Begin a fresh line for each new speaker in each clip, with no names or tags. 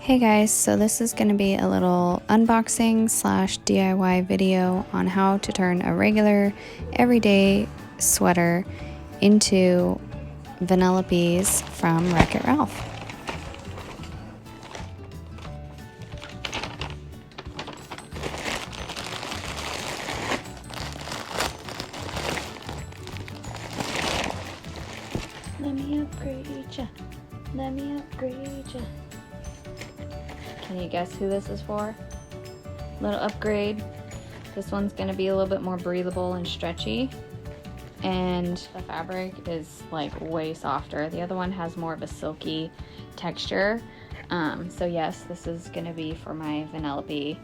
Hey guys, so this is going to be a little unboxing slash DIY video on how to turn a regular everyday sweater into Vanellope's from Wreck-It Ralph. Let me upgrade ya. Let me upgrade ya. Can you guess who this is for? Little upgrade. This one's gonna be a little bit more breathable and stretchy, and the fabric is like way softer. The other one has more of a silky texture. So yes, this is gonna be for my Vanellope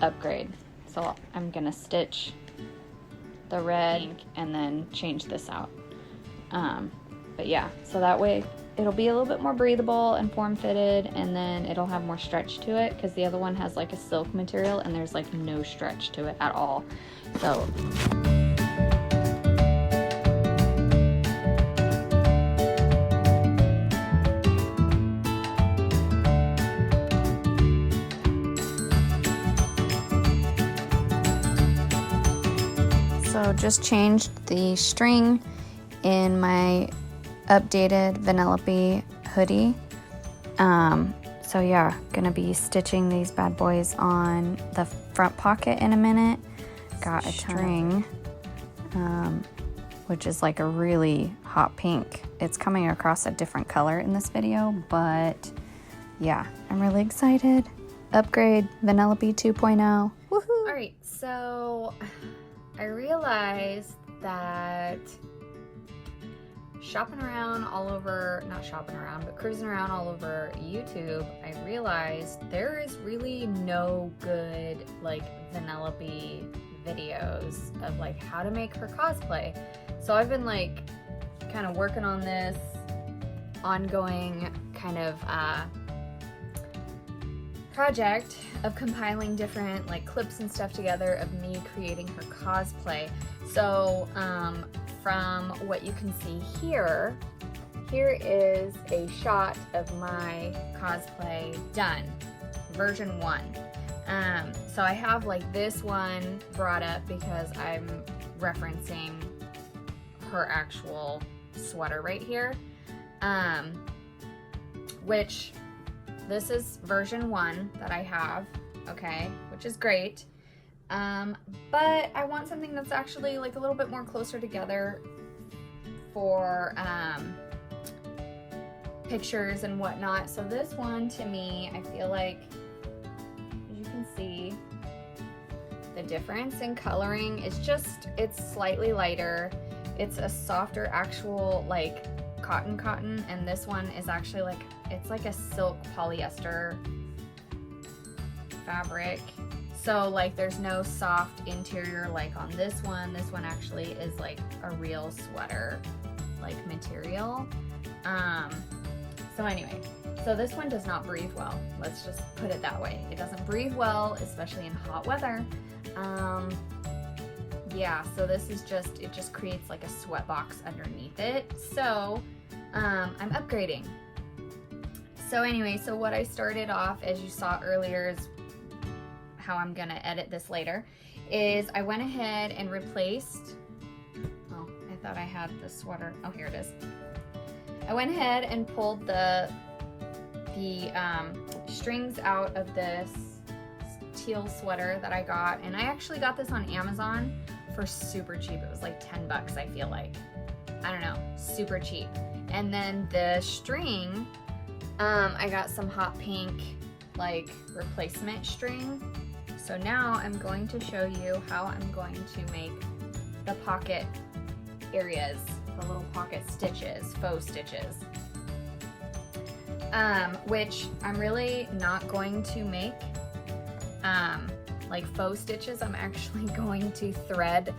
upgrade. So I'm gonna stitch the red and then change this out. But yeah, so that way it'll be a little bit more breathable and form-fitted, and then it'll have more stretch to it, because the other one has like a silk material and there's like no stretch to it at all. So just changed the string in my updated Vanellope hoodie. So yeah, gonna be stitching these bad boys on the front pocket in a minute. Got a string, which is like a really hot pink. It's coming across a different color in this video, but yeah, I'm really excited. Upgrade Vanellope 2.0. Woohoo! Alright, so I realized that cruising around all over YouTube, I realized there is really no good like Vanellope videos of like how to make her cosplay. So I've been like kind of working on this ongoing kind of project of compiling different like clips and stuff together of me creating her cosplay. So from what you can see here is a shot of my cosplay done, version 1. So I have like this one brought up because I'm referencing her actual sweater right here, which this is version 1 that I have, okay, which is great. But I want something that's actually like a little bit more closer together for pictures and whatnot. So this one, to me, I feel like, as you can see, the difference in coloring is just, it's slightly lighter. It's a softer actual like cotton, and this one is actually like, it's like a silk polyester fabric. So like there's no soft interior like on this one. This one actually is like a real sweater like material. So anyway, so this one does not breathe well. Let's just put it that way. It doesn't breathe well, especially in hot weather. Yeah, so this is just, it just creates like a sweat box underneath it. So I'm upgrading. So anyway, so what I started off, as you saw earlier, is how I'm gonna edit this later, is I went ahead and replaced, oh, I thought I had the sweater, oh, here it is. I went ahead and pulled the strings out of this teal sweater that I got, and I actually got this on Amazon for super cheap. It was like 10 bucks, I feel like. I don't know, super cheap. And then the string, I got some hot pink like replacement string. So now I'm going to show you how I'm going to make the pocket areas, the little pocket stitches, faux stitches, which I'm really not going to make like faux stitches. I'm actually going to thread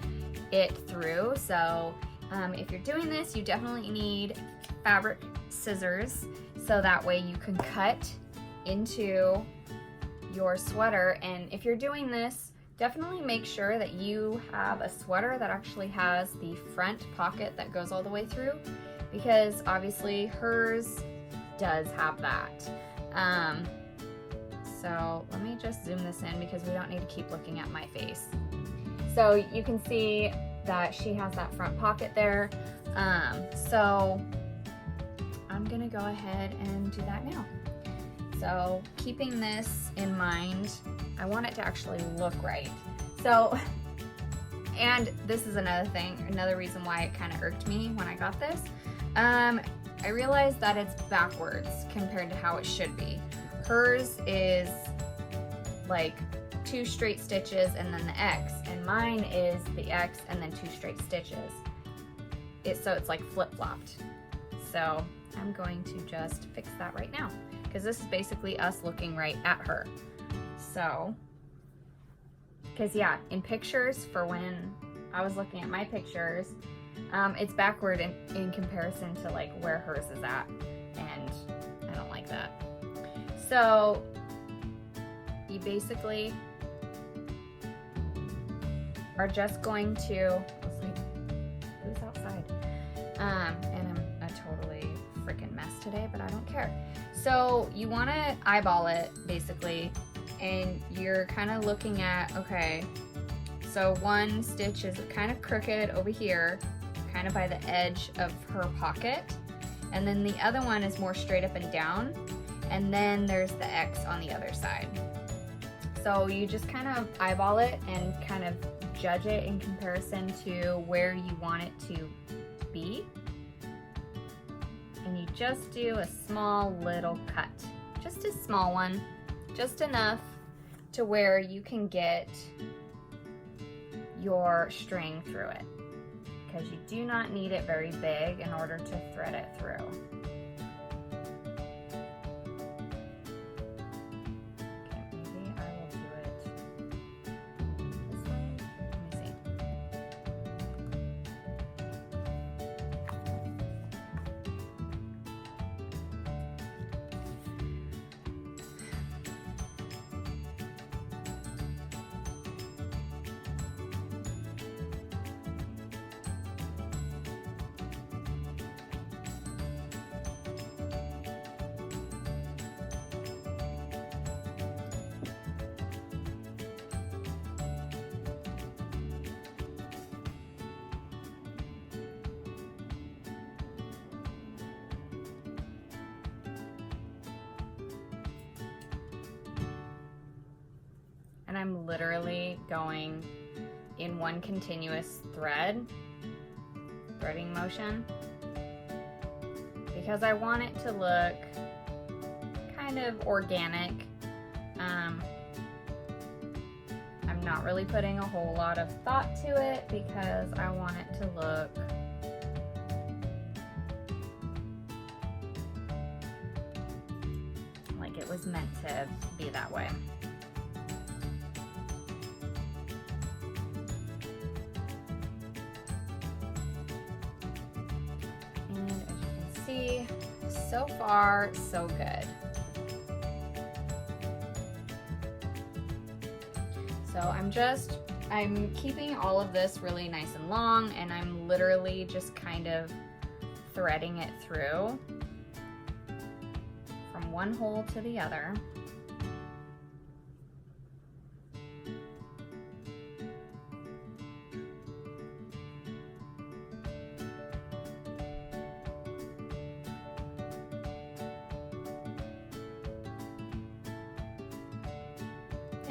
it through. So if you're doing this, you definitely need fabric scissors, so that way you can cut into your sweater. And if you're doing this, definitely make sure that you have a sweater that actually has the front pocket that goes all the way through, because obviously hers does have that. So let me just zoom this in because we don't need to keep looking at my face. So you can see that she has that front pocket there. So I'm gonna go ahead and do that now. So keeping this in mind, I want it to actually look right. So, and this is another thing, another reason why it kind of irked me when I got this. I realized that it's backwards compared to how it should be. Hers is like 2 straight stitches and then the X, and mine is the X and then 2 straight stitches. So it's like flip-flopped. So I'm going to just fix that right now, because this is basically us looking right at her. So, because yeah, in pictures, for when I was looking at my pictures, it's backward in comparison to like where hers is at, and I don't like that. So you basically are just going to, let's see, who's outside? And I'm a totally freaking mess today, but I don't care. So you want to eyeball it basically, and you're kind of looking at, okay, so one stitch is kind of crooked over here, kind of by the edge of her pocket, and then the other one is more straight up and down, and then there's the X on the other side. So you just kind of eyeball it and kind of judge it in comparison to where you want it to be. And you just do a small little cut, just a small one, just enough to where you can get your string through it, because you do not need it very big in order to thread it through. And I'm literally going in one continuous threading motion, because I want it to look kind of organic. I'm not really putting a whole lot of thought to it because I want it to look like it was meant to be that way. So far, so good. So I'm keeping all of this really nice and long, and I'm literally just kind of threading it through from one hole to the other.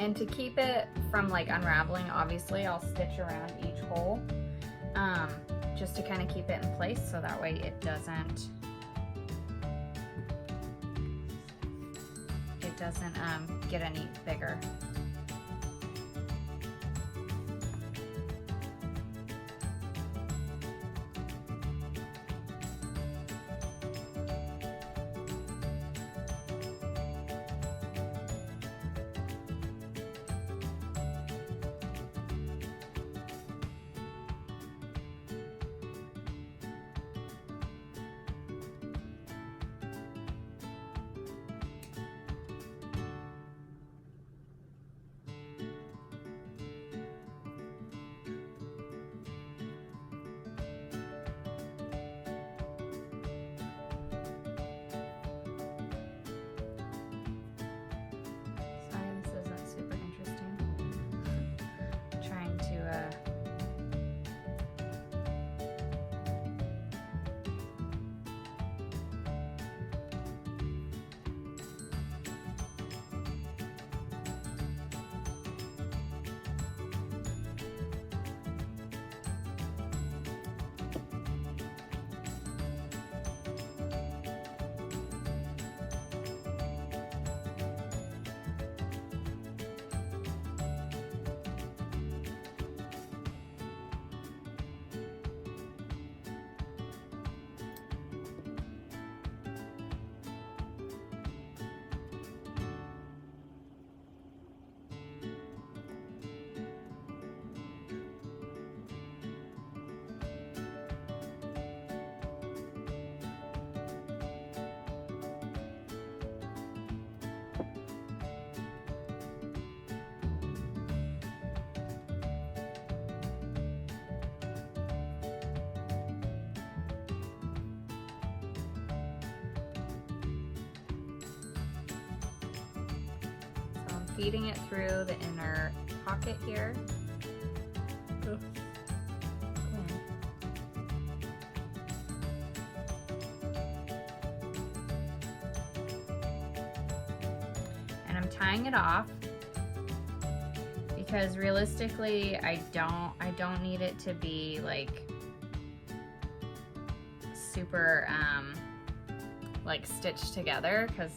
And to keep it from like unraveling, obviously I'll stitch around each hole, just to kind of keep it in place, so that way it doesn't get any bigger. feeding it through the inner pocket here. And I'm tying it off because realistically I don't need it to be like super like stitched together, because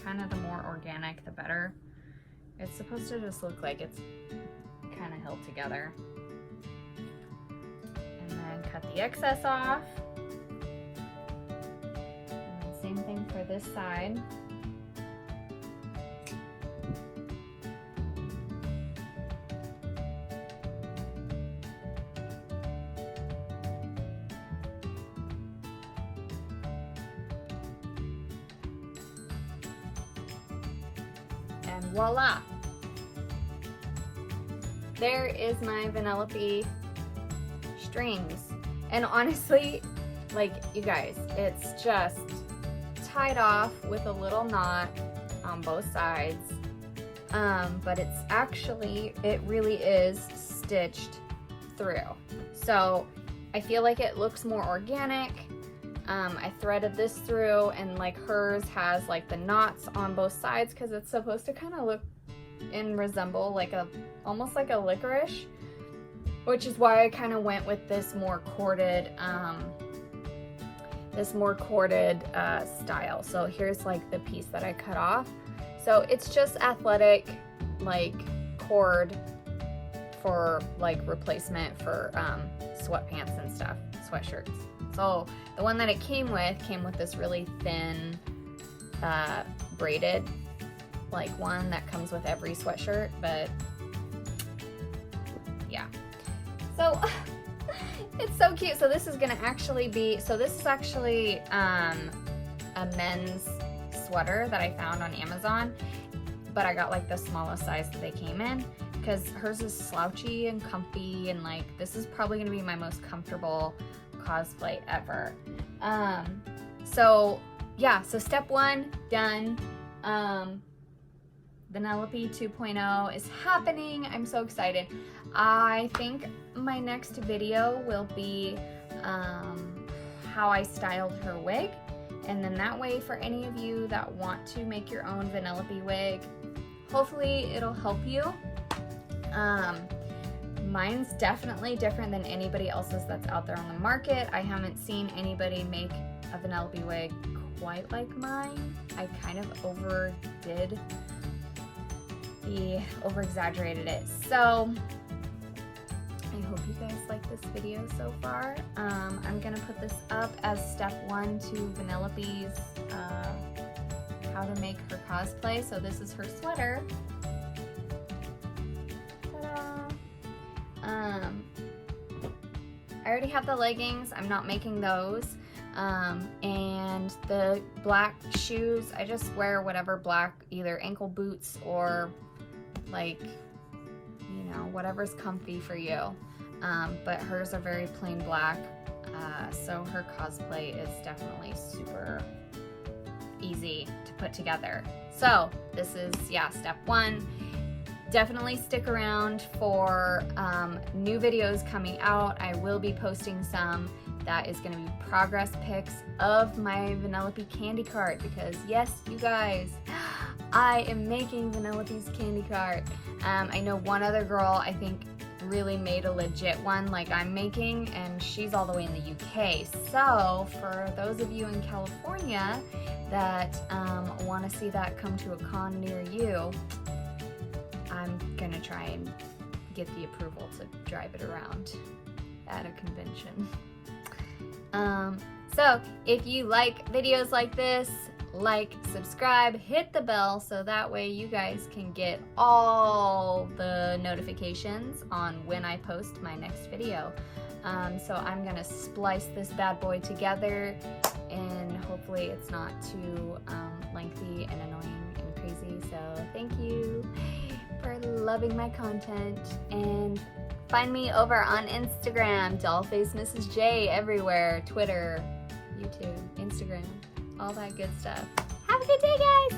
kind of the more organic the better. It's supposed to just look like it's kind of held together. And then cut the excess off. And then same thing for this side. And voila! There is my Vanellope strings. And honestly, like, you guys, it's just tied off with a little knot on both sides. But it's actually, it really is stitched through. So I feel like it looks more organic. I threaded this through, and like hers has like the knots on both sides because it's supposed to kind of look and resemble like almost like a licorice, which is why I kind of went with this more corded style. So here's like the piece that I cut off. So it's just athletic like cord for like replacement for sweatpants and stuff, sweatshirts. So the one that it came with this really thin braided like one that comes with every sweatshirt, but yeah. So it's so cute. So this is gonna actually be, so this is actually a men's sweater that I found on Amazon, but I got like the smallest size that they came in because hers is slouchy and comfy, and like this is probably gonna be my most comfortable cosplay ever. So yeah, so step one done. Vanellope 2.0 is happening. I'm so excited. I think my next video will be how I styled her wig, and then that way for any of you that want to make your own Vanellope wig, hopefully it'll help you. Mine's definitely different than anybody else's that's out there on the market. I haven't seen anybody make a Vanellope wig quite like mine. I kind of over-exaggerated it. So I hope you guys like this video so far. I'm gonna put this up as step one to Vanellope's how to make her cosplay. So this is her sweater. I already have the leggings, I'm not making those. And the black shoes, I just wear whatever black, either ankle boots or like, you know, whatever's comfy for you. But hers are very plain black, so her cosplay is definitely super easy to put together. So this is, yeah, step one. Definitely stick around for new videos coming out. I will be posting some that is going to be progress pics of my Vanellope candy cart, because yes, you guys, I am making Vanellope's candy cart. I know one other girl, I think, really made a legit one like I'm making, and she's all the way in the UK. So for those of you in California that want to see that come to a con near you, I'm gonna try and get the approval to drive it around at a convention. So if you like videos like this, like, subscribe, hit the bell so that way you guys can get all the notifications on when I post my next video. So I'm gonna splice this bad boy together, and hopefully it's not too lengthy and annoying and crazy. So thank you for loving my content, and find me over on Instagram, Dollface Mrs. J, everywhere, Twitter, YouTube, Instagram, all that good stuff. Have a good day, guys!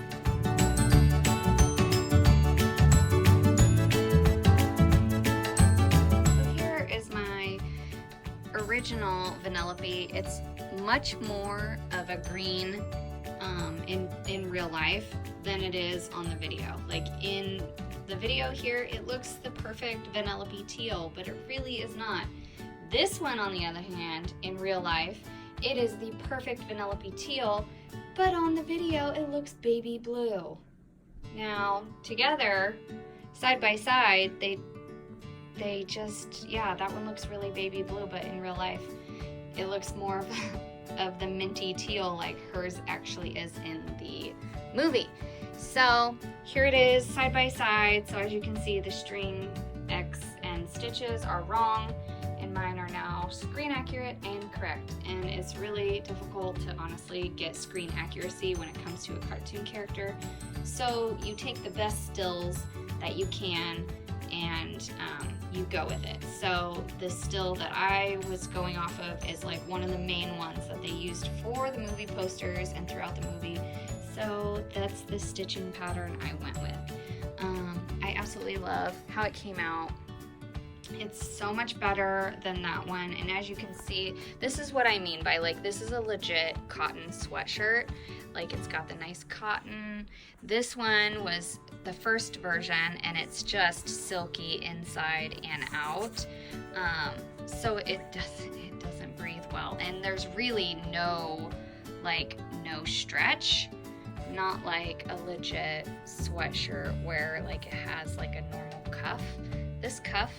original Vanellope, it's much more of a green in real life than it is on the video. Like in the video here, it looks the perfect Vanellope teal, but it really is not. This one, on the other hand, in real life, it is the perfect Vanellope teal, but on the video, it looks baby blue. Now, together, side by side, they just, yeah, that one looks really baby blue, but in real life, it looks more of the minty teal like hers actually is in the movie. So here it is side by side. So as you can see, the string X and stitches are wrong, and mine are now screen accurate and correct. And it's really difficult to honestly get screen accuracy when it comes to a cartoon character. So you take the best stills that you can and you go with it. So the still that I was going off of is like one of the main ones that they used for the movie posters and throughout the movie. So that's the stitching pattern I went with. I absolutely love how it came out. It's so much better than that one, and as you can see, this is what I mean by like this is a legit cotton sweatshirt. Like it's got the nice cotton. This one was the first version, and it's just silky inside and out. So it doesn't breathe well, and there's really no stretch. Not like a legit sweatshirt where like it has like a normal cuff. This cuff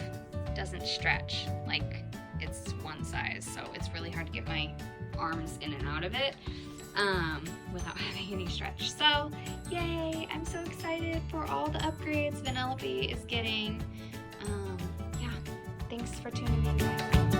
doesn't stretch, like it's one size, so it's really hard to get my arms in and out of it without having any stretch. So yay, I'm so excited for all the upgrades Vanellope is getting. Yeah, thanks for tuning in, guys.